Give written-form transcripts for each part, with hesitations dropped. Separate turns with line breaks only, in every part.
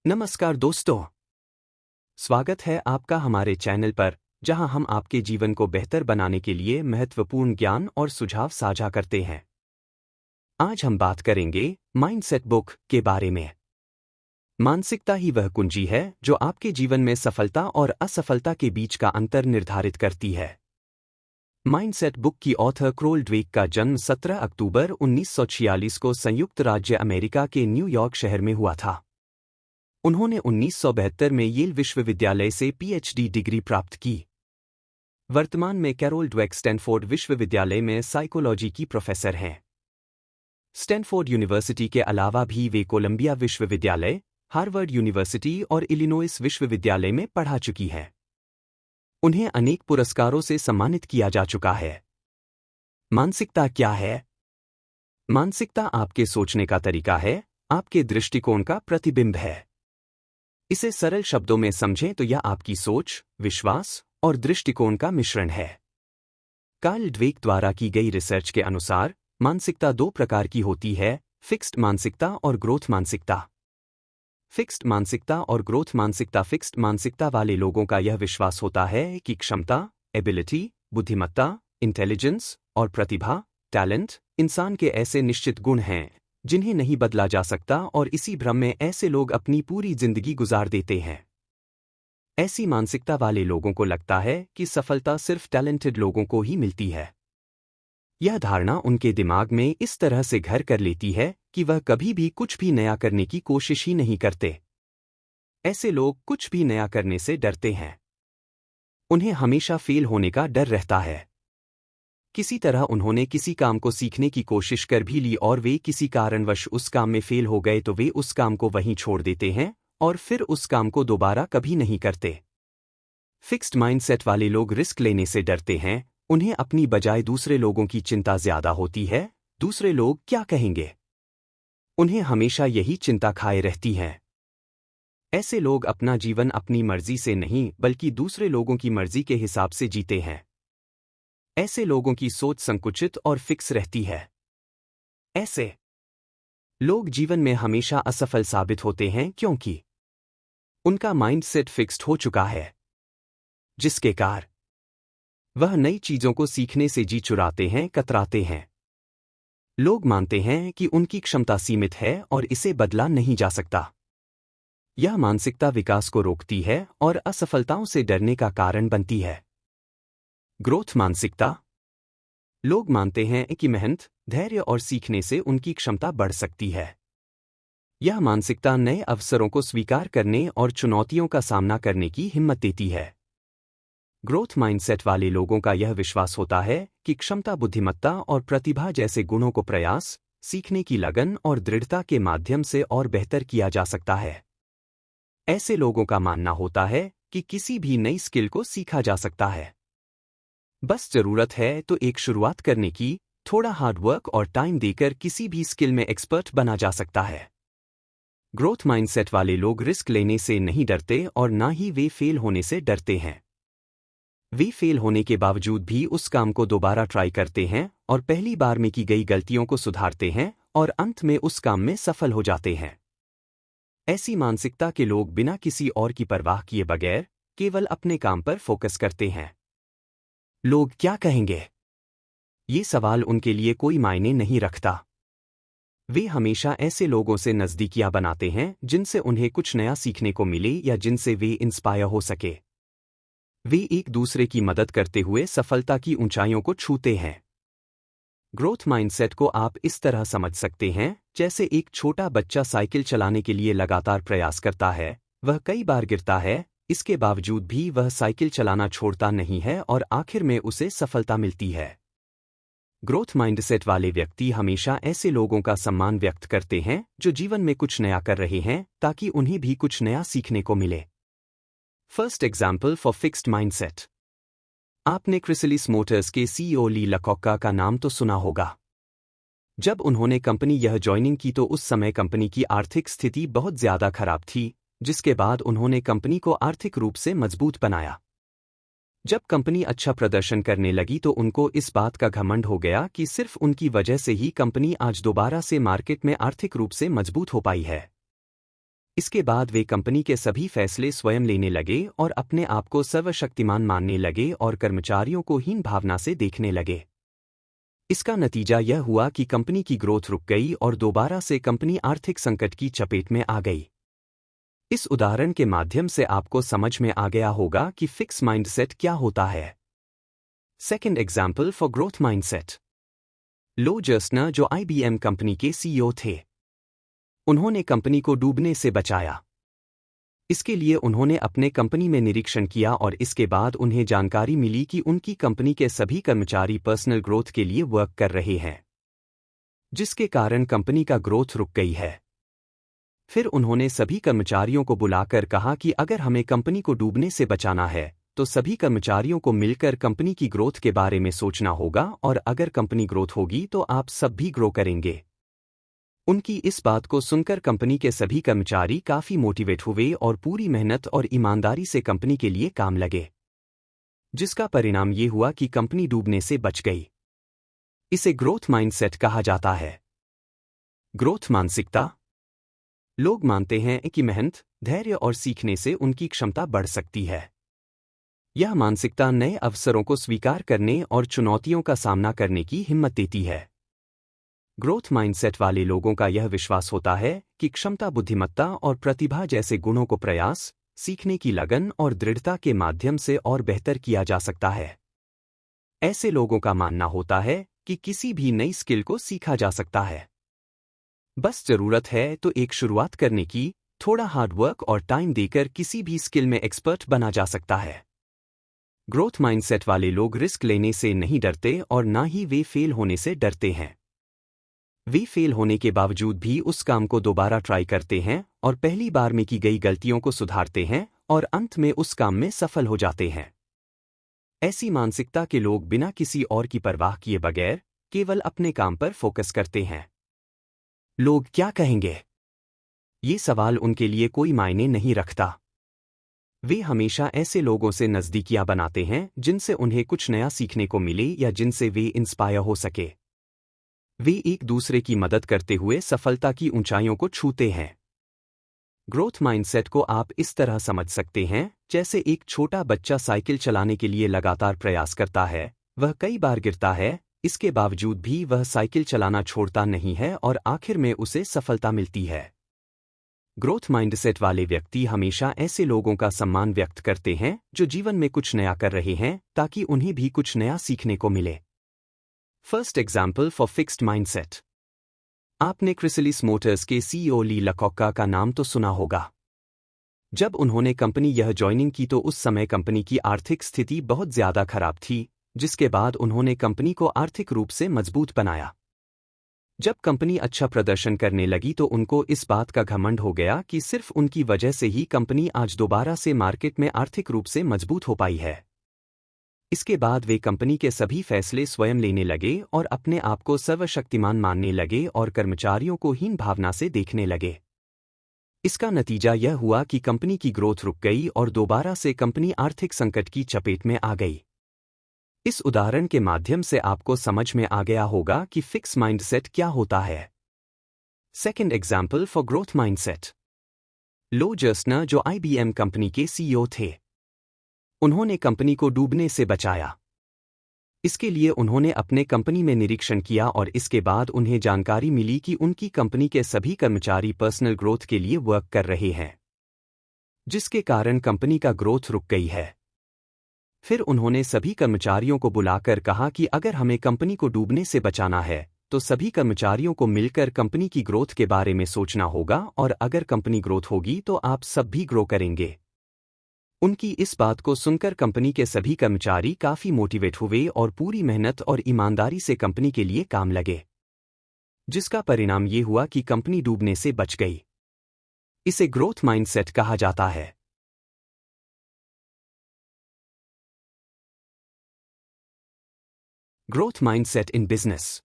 नमस्कार दोस्तों, स्वागत है आपका हमारे चैनल पर, जहां हम आपके जीवन को बेहतर बनाने के लिए महत्वपूर्ण ज्ञान और सुझाव साझा करते हैं। आज हम बात करेंगे माइंडसेट बुक के बारे में। मानसिकता ही वह कुंजी है जो आपके जीवन में सफलता और असफलता के बीच का अंतर निर्धारित करती है। माइंडसेट बुक की ऑथर कैरोल ड्वेक का जन्म 17 अक्टूबर 1946 को संयुक्त राज्य अमेरिका के न्यूयॉर्क शहर में हुआ था। उन्होंने 1972 में येल विश्वविद्यालय से पीएचडी डिग्री प्राप्त की। वर्तमान में कैरोल ड्वेक स्टैनफोर्ड विश्वविद्यालय में साइकोलॉजी की प्रोफेसर हैं। स्टैनफोर्ड यूनिवर्सिटी के अलावा भी वे कोलंबिया विश्वविद्यालय, हार्वर्ड यूनिवर्सिटी और इलिनॉइस विश्वविद्यालय में पढ़ा चुकी हैं। उन्हें अनेक पुरस्कारों से सम्मानित किया जा चुका है। मानसिकता क्या है? मानसिकता आपके सोचने का तरीका है, आपके दृष्टिकोण का प्रतिबिंब है। इसे सरल शब्दों में समझें तो यह आपकी सोच, विश्वास और दृष्टिकोण का मिश्रण है। कार्ल ड्वेक द्वारा की गई रिसर्च के अनुसार मानसिकता दो प्रकार की होती है, फिक्स्ड मानसिकता और ग्रोथ मानसिकता। फिक्स्ड मानसिकता और ग्रोथ मानसिकता। फिक्स्ड मानसिकता वाले लोगों का यह विश्वास होता है कि क्षमता, एबिलिटी, बुद्धिमत्ता, इंटेलिजेंस और प्रतिभा, टैलेंट इंसान के ऐसे निश्चित गुण हैं जिन्हें नहीं बदला जा सकता, और इसी भ्रम में ऐसे लोग अपनी पूरी जिंदगी गुजार देते हैं। ऐसी मानसिकता वाले लोगों को लगता है कि सफलता सिर्फ टैलेंटेड लोगों को ही मिलती है। यह धारणा उनके दिमाग में इस तरह से घर कर लेती है कि वह कभी भी कुछ भी नया करने की कोशिश ही नहीं करते। ऐसे लोग कुछ भी नया करने से डरते हैं। उन्हें हमेशा फेल होने का डर रहता है। किसी तरह उन्होंने किसी काम को सीखने की कोशिश कर भी ली और वे किसी कारणवश उस काम में फेल हो गए तो वे उस काम को वहीं छोड़ देते हैं और फिर उस काम को दोबारा कभी नहीं करते। फिक्स्ड माइंडसेट वाले लोग रिस्क लेने से डरते हैं। उन्हें अपनी बजाय दूसरे लोगों की चिंता ज्यादा होती है, दूसरे लोग क्या कहेंगे। उन्हें हमेशा यही चिंता खाए रहती है। ऐसे लोग अपना जीवन अपनी मर्जी से नहीं बल्कि दूसरे लोगों की मर्जी के हिसाब से जीते हैं। ऐसे लोगों की सोच संकुचित और फिक्स रहती है। ऐसे लोग जीवन में हमेशा असफल साबित होते हैं क्योंकि उनका माइंडसेट फिक्स्ड हो चुका है, जिसके कारण वह नई चीजों को सीखने से जी चुराते हैं, कतराते हैं। लोग मानते हैं कि उनकी क्षमता सीमित है और इसे बदला नहीं जा सकता। यह मानसिकता विकास को रोकती है और असफलताओं से डरने का कारण बनती है। ग्रोथ मानसिकता। लोग मानते हैं कि मेहनत, धैर्य और सीखने से उनकी क्षमता बढ़ सकती है। यह मानसिकता नए अवसरों को स्वीकार करने और चुनौतियों का सामना करने की हिम्मत देती है। ग्रोथ माइंडसेट वाले लोगों का यह विश्वास होता है कि क्षमता, बुद्धिमत्ता और प्रतिभा जैसे गुणों को प्रयास, सीखने की लगन और दृढ़ता के माध्यम से और बेहतर किया जा सकता है। ऐसे लोगों का मानना होता है कि किसी भी नई स्किल को सीखा जा सकता है। बस जरूरत है तो एक शुरुआत करने की, थोड़ा हार्ड वर्क और टाइम देकर किसी भी स्किल में एक्सपर्ट बना जा सकता है। ग्रोथ माइंडसेट वाले लोग रिस्क लेने से नहीं डरते और ना ही वे फेल होने से डरते हैं। वे फेल होने के बावजूद भी उस काम को दोबारा ट्राई करते हैं और पहली बार में की गई गलतियों को सुधारते हैं और अंत में उस काम में सफल हो जाते हैं। ऐसी मानसिकता के लोग बिना किसी और की परवाह किए बगैर केवल अपने काम पर फोकस करते हैं। लोग क्या कहेंगे? ये सवाल उनके लिए कोई मायने नहीं रखता। वे हमेशा ऐसे लोगों से नज़दीकियां बनाते हैं जिनसे उन्हें कुछ नया सीखने को मिले या जिनसे वे इंस्पायर हो सके। वे एक दूसरे की मदद करते हुए सफलता की ऊंचाइयों को छूते हैं। ग्रोथ माइंडसेट को आप इस तरह समझ सकते हैं जैसे एक छोटा बच्चा साइकिल चलाने के लिए लगातार प्रयास करता है। वह कई बार गिरता है, इसके बावजूद भी वह साइकिल चलाना छोड़ता नहीं है और आखिर में उसे सफलता मिलती है। ग्रोथ माइंडसेट वाले व्यक्ति हमेशा ऐसे लोगों का सम्मान व्यक्त करते हैं जो जीवन में कुछ नया कर रहे हैं ताकि उन्हें भी कुछ नया सीखने को मिले। First example for fixed mindset. आपने क्रिसिलिस मोटर्स के सीईओ ली लकॉक्का का नाम तो सुना होगा। जब उन्होंने कंपनी यह ज्वाइनिंग की तो उस समय कंपनी की आर्थिक स्थिति बहुत ज्यादा खराब थी, जिसके बाद उन्होंने कंपनी को आर्थिक रूप से मजबूत बनाया। जब कंपनी अच्छा प्रदर्शन करने लगी तो उनको इस बात का घमंड हो गया कि सिर्फ उनकी वजह से ही कंपनी आज दोबारा से मार्केट में आर्थिक रूप से मजबूत हो पाई है। इसके बाद वे कंपनी के सभी फैसले स्वयं लेने लगे और अपने आप को सर्वशक्तिमान मानने लगे और कर्मचारियों को हीन भावना से देखने लगे। इसका नतीजा यह हुआ कि कंपनी की ग्रोथ रुक गई और दोबारा से कंपनी आर्थिक संकट की चपेट में आ गई। इस उदाहरण के माध्यम से आपको समझ में आ गया होगा कि फिक्स माइंडसेट क्या होता है। Second example for growth mindset. Lou Gerstner जो IBM कंपनी के CEO थे, उन्होंने कंपनी को डूबने से बचाया। इसके लिए उन्होंने अपने कंपनी में निरीक्षण किया और इसके बाद उन्हें जानकारी मिली कि उनकी कंपनी के सभी कर्मचारी पर्सनल ग्रोथ के लिए वर्क कर रहे हैं, जिसके कारण कंपनी का ग्रोथ रुक गई है। फिर उन्होंने सभी कर्मचारियों को बुलाकर कहा कि अगर हमें कंपनी को डूबने से बचाना है तो सभी कर्मचारियों को मिलकर कंपनी की ग्रोथ के बारे में सोचना होगा, और अगर कंपनी ग्रोथ होगी तो आप सब भी ग्रो करेंगे। उनकी इस बात को सुनकर कंपनी के सभी कर्मचारी काफी मोटिवेट हुए और पूरी मेहनत और ईमानदारी से कंपनी के लिए काम लगे, जिसका परिणाम ये हुआ कि कंपनी डूबने से बच गई। इसे ग्रोथ माइंडसेट कहा जाता है। ग्रोथ मानसिकता। लोग मानते हैं कि मेहनत, धैर्य और सीखने से उनकी क्षमता बढ़ सकती है। यह मानसिकता नए अवसरों को स्वीकार करने और चुनौतियों का सामना करने की हिम्मत देती है। ग्रोथ माइंडसेट वाले लोगों का यह विश्वास होता है कि क्षमता, बुद्धिमत्ता और प्रतिभा जैसे गुणों को प्रयास, सीखने की लगन और दृढ़ता के माध्यम से और बेहतर किया जा सकता है। ऐसे लोगों का मानना होता है कि किसी भी नई स्किल को सीखा जा सकता है, बस जरूरत है तो एक शुरुआत करने की। थोड़ा हार्डवर्क और टाइम देकर किसी भी स्किल में एक्सपर्ट बना जा सकता है। ग्रोथ माइंडसेट वाले लोग रिस्क लेने से नहीं डरते और ना ही वे फेल होने से डरते हैं। वे फेल होने के बावजूद भी उस काम को दोबारा ट्राई करते हैं और पहली बार में की गई गलतियों को सुधारते हैं और अंत में उस काम में सफल हो जाते हैं। ऐसी मानसिकता के लोग बिना किसी और की परवाह किए बगैर केवल अपने काम पर फोकस करते हैं। लोग क्या कहेंगे, ये सवाल उनके लिए कोई मायने नहीं रखता। वे हमेशा ऐसे लोगों से नज़दीकियां बनाते हैं जिनसे उन्हें कुछ नया सीखने को मिले या जिनसे वे इंस्पायर हो सके। वे एक दूसरे की मदद करते हुए सफलता की ऊंचाइयों को छूते हैं। ग्रोथ माइंडसेट को आप इस तरह समझ सकते हैं जैसे एक छोटा बच्चा साइकिल चलाने के लिए लगातार प्रयास करता है। वह कई बार गिरता है, इसके बावजूद भी वह साइकिल चलाना छोड़ता नहीं है और आखिर में उसे सफलता मिलती है। ग्रोथ माइंडसेट वाले व्यक्ति हमेशा ऐसे लोगों का सम्मान व्यक्त करते हैं जो जीवन में कुछ नया कर रहे हैं ताकि उन्हें भी कुछ नया सीखने को मिले। First example for fixed mindset. आपने क्रिसलिस मोटर्स के CEO ली लकॉक्का का नाम तो सुना होगा। जब उन्होंने कंपनी यह ज्वाइनिंग की तो उस समय कंपनी की आर्थिक स्थिति बहुत ज्यादा खराब थी, जिसके बाद उन्होंने कंपनी को आर्थिक रूप से मजबूत बनाया। जब कंपनी अच्छा प्रदर्शन करने लगी तो उनको इस बात का घमंड हो गया कि सिर्फ उनकी वजह से ही कंपनी आज दोबारा से मार्केट में आर्थिक रूप से मजबूत हो पाई है। इसके बाद वे कंपनी के सभी फैसले स्वयं लेने लगे और अपने आप को सर्वशक्तिमान मानने लगे और कर्मचारियों को हीन भावना से देखने लगे। इसका नतीजा यह हुआ कि कंपनी की ग्रोथ रुक गई और दोबारा से कंपनी आर्थिक संकट की चपेट में आ गई। इस उदाहरण के माध्यम से आपको समझ में आ गया होगा कि फिक्स माइंडसेट क्या होता है। Second example for growth mindset. Lou Gerstner जो IBM कंपनी के CEO थे, उन्होंने कंपनी को डूबने से बचाया। इसके लिए उन्होंने अपने कंपनी में निरीक्षण किया और इसके बाद उन्हें जानकारी मिली कि उनकी कंपनी के सभी कर्मचारी पर्सनल ग्रोथ के लिए वर्क कर रहे हैं, जिसके कारण कंपनी का ग्रोथ रुक गई है। फिर उन्होंने सभी कर्मचारियों को बुलाकर कहा कि अगर हमें कंपनी को डूबने से बचाना है तो सभी कर्मचारियों को मिलकर कंपनी की ग्रोथ के बारे में सोचना होगा, और अगर कंपनी ग्रोथ होगी तो आप सब भी ग्रो करेंगे। उनकी इस बात को सुनकर कंपनी के सभी कर्मचारी काफी मोटिवेट हुए और पूरी मेहनत और ईमानदारी से कंपनी के लिए काम लगे, जिसका परिणाम ये हुआ कि कंपनी डूबने से बच गई। इसे ग्रोथ माइंडसेट कहा जाता है। Growth mindset in business.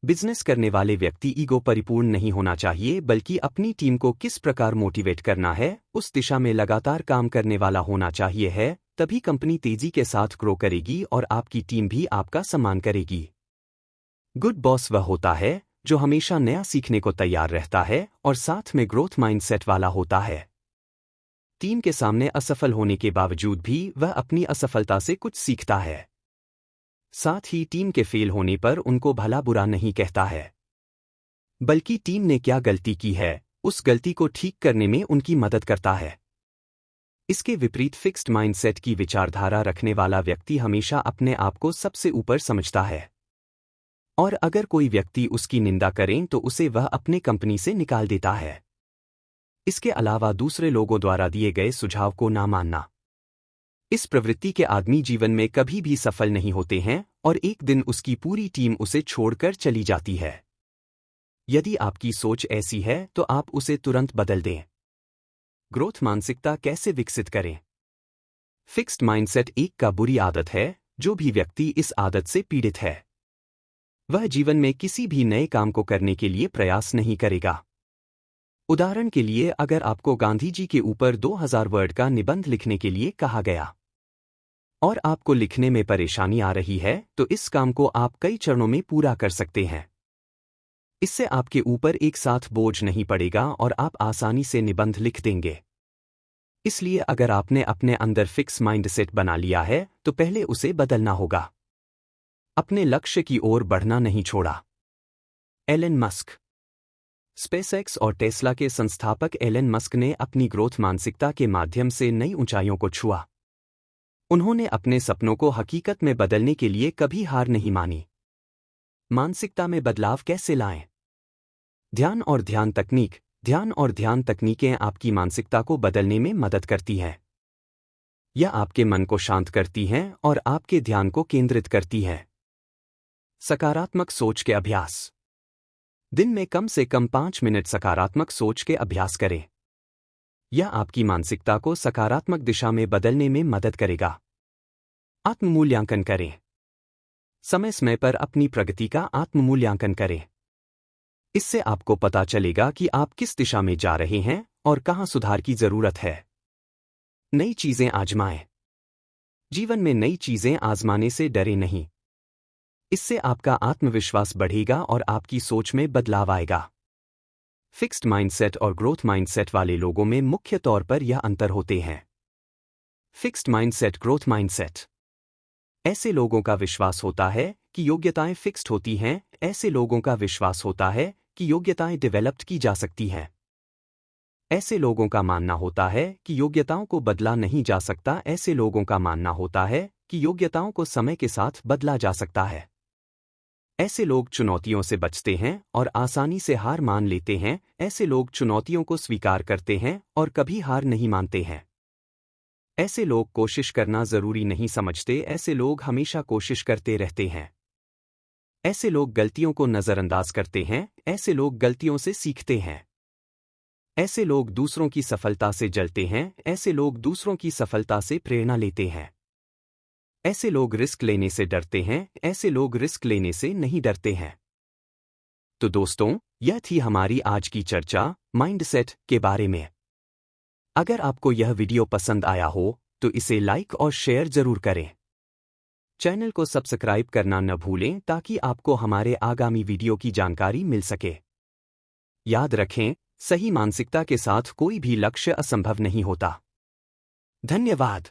Business करने वाले व्यक्ति ईगो परिपूर्ण नहीं होना चाहिए, बल्कि अपनी टीम को किस प्रकार मोटिवेट करना है उस दिशा में लगातार काम करने वाला होना चाहिए है। तभी कंपनी तेजी के साथ ग्रो करेगी और आपकी टीम भी आपका सम्मान करेगी। गुड बॉस वह होता है जो हमेशा नया सीखने को तैयार रहता है और साथ में ग्रोथ माइंडसेट वाला होता है। टीम के सामने असफल होने के बावजूद भी वह अपनी असफलता से कुछ सीखता है। साथ ही टीम के फेल होने पर उनको भला बुरा नहीं कहता है, बल्कि टीम ने क्या गलती की है उस गलती को ठीक करने में उनकी मदद करता है। इसके विपरीत फिक्स्ड माइंडसेट की विचारधारा रखने वाला व्यक्ति हमेशा अपने आप को सबसे ऊपर समझता है, और अगर कोई व्यक्ति उसकी निंदा करें तो उसे वह अपने कंपनी से निकाल देता है। इसके अलावा दूसरे लोगों द्वारा दिए गए सुझाव को ना मानना। इस प्रवृत्ति के आदमी जीवन में कभी भी सफल नहीं होते हैं और एक दिन उसकी पूरी टीम उसे छोड़कर चली जाती है। यदि आपकी सोच ऐसी है तो आप उसे तुरंत बदल दें। ग्रोथ मानसिकता कैसे विकसित करें? फिक्स्ड माइंडसेट एक का बुरी आदत है। जो भी व्यक्ति इस आदत से पीड़ित है वह जीवन में किसी भी नए काम को करने के लिए प्रयास नहीं करेगा। उदाहरण के लिए, अगर आपको गांधी जी के ऊपर 2000 वर्ड का निबंध लिखने के लिए कहा गया और आपको लिखने में परेशानी आ रही है, तो इस काम को आप कई चरणों में पूरा कर सकते हैं। इससे आपके ऊपर एक साथ बोझ नहीं पड़ेगा और आप आसानी से निबंध लिख देंगे। इसलिए अगर आपने अपने अंदर फिक्स माइंडसेट बना लिया है तो पहले उसे बदलना होगा। अपने लक्ष्य की ओर बढ़ना नहीं छोड़ा। Elon Musk. स्पेसएक्स और टेस्ला के संस्थापक एलन मस्क ने अपनी ग्रोथ मानसिकता के माध्यम से नई ऊंचाइयों को छुआ। उन्होंने अपने सपनों को हकीकत में बदलने के लिए कभी हार नहीं मानी। मानसिकता में बदलाव कैसे लाएं? ध्यान और ध्यान तकनीक। ध्यान और ध्यान तकनीकें आपकी मानसिकता को बदलने में मदद करती हैं। यह आपके मन को शांत करती हैं और आपके ध्यान को केंद्रित करती हैं। सकारात्मक सोच के अभ्यास। दिन में कम से कम 5 मिनट सकारात्मक सोच के अभ्यास करें। यह आपकी मानसिकता को सकारात्मक दिशा में बदलने में मदद करेगा। आत्ममूल्यांकन करें। समय समय पर अपनी प्रगति का आत्ममूल्यांकन करें। इससे आपको पता चलेगा कि आप किस दिशा में जा रहे हैं और कहां सुधार की जरूरत है। नई चीजें आजमाएं। जीवन में नई चीजें आजमाने से डरे नहीं। इससे आपका आत्मविश्वास बढ़ेगा और आपकी सोच में बदलाव आएगा। फिक्स्ड माइंडसेट और ग्रोथ माइंडसेट वाले लोगों में मुख्य तौर पर यह अंतर होते हैं। Fixed mindset, growth mindset. ऐसे लोगों का विश्वास होता है कि योग्यताएं फिक्स्ड होती हैं। ऐसे लोगों का विश्वास होता है कि योग्यताएं डेवलप्ड की जा सकती हैं। ऐसे लोगों का मानना होता है कि योग्यताओं को बदला नहीं जा सकता। ऐसे लोगों का मानना होता है कि योग्यताओं को समय के साथ बदला जा सकता है। ऐसे लोग चुनौतियों से बचते हैं और आसानी से हार मान लेते हैं। ऐसे लोग चुनौतियों को स्वीकार करते हैं और कभी हार नहीं मानते हैं। ऐसे लोग कोशिश करना जरूरी नहीं समझते। ऐसे लोग हमेशा कोशिश करते रहते हैं। ऐसे लोग गलतियों को नजरअंदाज करते हैं। ऐसे लोग गलतियों से सीखते हैं। ऐसे लोग दूसरों की सफलता से जलते हैं। ऐसे लोग दूसरों की सफलता से प्रेरणा लेते हैं। ऐसे लोग रिस्क लेने से डरते हैं। ऐसे लोग रिस्क लेने से नहीं डरते हैं। तो दोस्तों, यह थी हमारी आज की चर्चा माइंडसेट के बारे में। अगर आपको यह वीडियो पसंद आया हो तो इसे लाइक और शेयर जरूर करें। चैनल को सब्सक्राइब करना न भूलें ताकि आपको हमारे आगामी वीडियो की जानकारी मिल सके। याद रखें, सही मानसिकता के साथ कोई भी लक्ष्य असंभव नहीं होता। धन्यवाद।